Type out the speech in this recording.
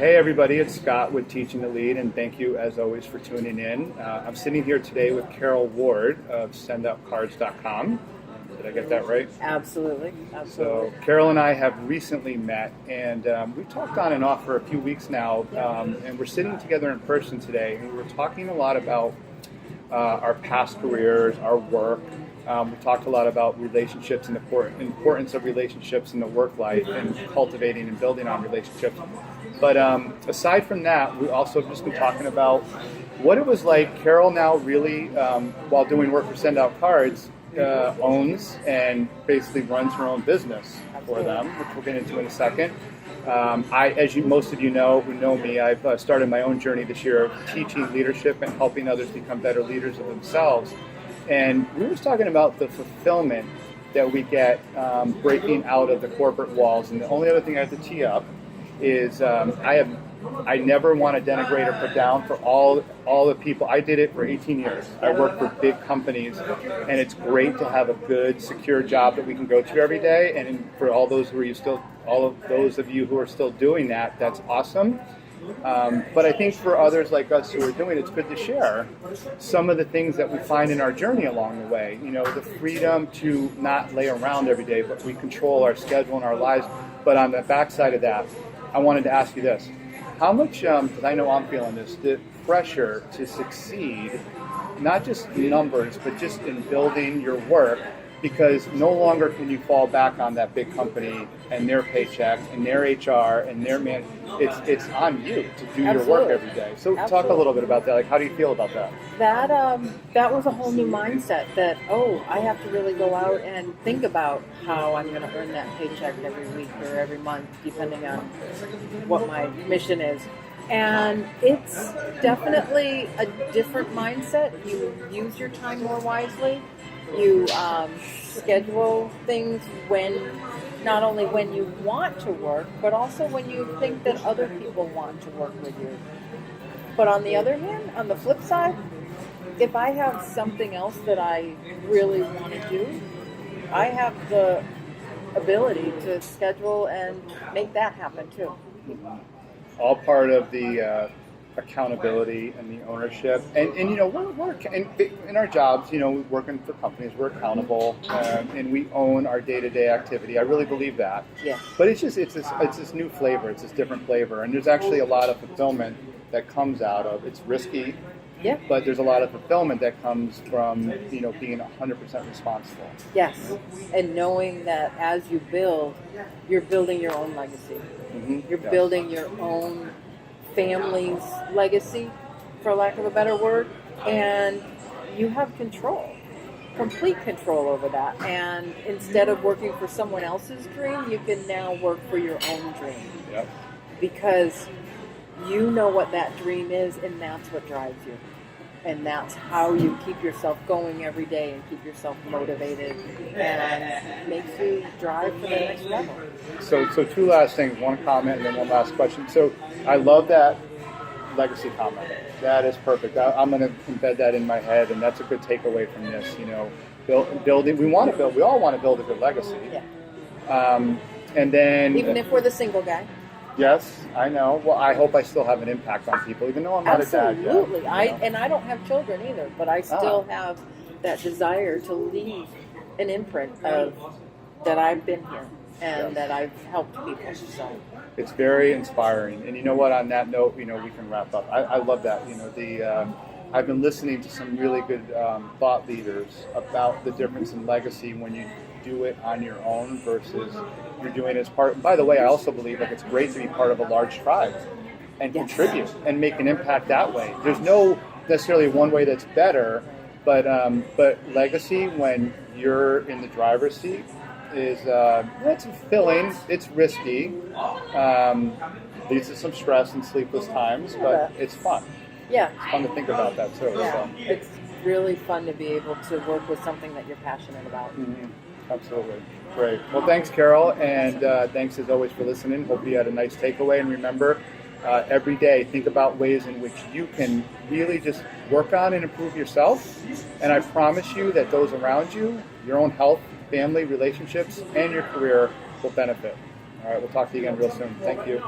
Hey everybody, it's Scott with Teaching to Lead, and thank you as always for tuning in. I'm sitting here today with Carol Ward of SendOutCards.com. Did I get that right? Absolutely. So Carol and I have recently met, and we talked on and off for a few weeks now, and we're sitting together in person today, and we're talking a lot about our past careers, our work. We talked a lot about relationships and the importance of relationships in the work life and cultivating and building on relationships. But aside from that, we also have just been talking about what it was like. Carol now really, while doing work for Send Out Cards, owns and basically runs her own business for them, which we'll get into in a second. Most of you know who know me, I've started my own journey this year of teaching leadership and helping others become better leaders of themselves. And we were just talking about the fulfillment that we get breaking out of the corporate walls. And the only other thing I have to tee up is I never want to denigrate or put down for all the people. I did it for 18 years. I worked for big companies, and it's great to have a good, secure job that we can go to every day. And for all of those of you who are still doing that, that's awesome. But I think for others like us who are doing it, it's good to share some of the things that we find in our journey along the way. You know, the freedom to not lay around every day, but we control our schedule and our lives. But on the backside of that, I wanted to ask you this. How much, because I know I'm feeling this, the pressure to succeed, not just numbers, but just in building your work, because no longer can you fall back on that big company and their paycheck and their HR and their man. It's on you to do your work every day. So talk a little bit about that. Like, how do you feel about that? That was a whole new mindset that, I have to really go out and think about how I'm going to earn that paycheck every week or every month, depending on what my mission is. And it's definitely a different mindset. You use your time more wisely. You schedule things not only when you want to work, but also when you think that other people want to work with you. But on the other hand, on the flip side, if I have something else that I really want to do, I have the ability to schedule and make that happen too. All part of the accountability and the ownership, and you know we're in our jobs, you know, working for companies, we're accountable, and we own our day-to-day activity. I really believe that. Yeah. But it's this new flavor, it's this different flavor, and there's actually a lot of fulfillment that comes out of it's risky. Yeah. But there's a lot of fulfillment that comes from, you know, being 100% responsible. Yes, and knowing that as you build, you're building your own legacy. Mm-hmm. You're building your own family's legacy, for lack of a better word, and you have complete control over that. And instead of working for someone else's dream, you can now work for your own dream. Yep. Because you know what that dream is, and that's what drives you. And that's how you keep yourself going every day and keep yourself motivated and makes you drive for the next level. So two last things, one comment and then one last question. So I love that legacy comment. That is perfect. I'm going to embed that in my head, and that's a good takeaway from this. You know, building. We all want to build a good legacy. Yeah. And then even if we're the single guy. Yes, I know. Well, I hope I still have an impact on people, even though I'm not a dad yet. Absolutely. I don't have children either, but I still have that desire to leave an imprint of that I've been here and that I've helped people. So it's very inspiring. And you know what? On that note, you know, we can wrap up. I love that. You know, I've been listening to some really good thought leaders about the difference in legacy when you do it on your own versus you're doing it as part. By the way, I also believe like it's great to be part of a large tribe and contribute and make an impact that way. There's no necessarily one way that's better, but legacy when you're in the driver's seat is it's fulfilling. It's risky. Leads to some stress and sleepless times, but it's fun. Yeah, it's fun to think about that too. Yeah, so. It's really fun to be able to work with something that you're passionate about. Mm-hmm. Absolutely. Great. Well, thanks, Carol, and thanks as always for listening. Hope you had a nice takeaway, and remember, every day, think about ways in which you can really just work on and improve yourself, and I promise you that those around you, your own health, family, relationships, and your career will benefit. All right, we'll talk to you again real soon. Thank you.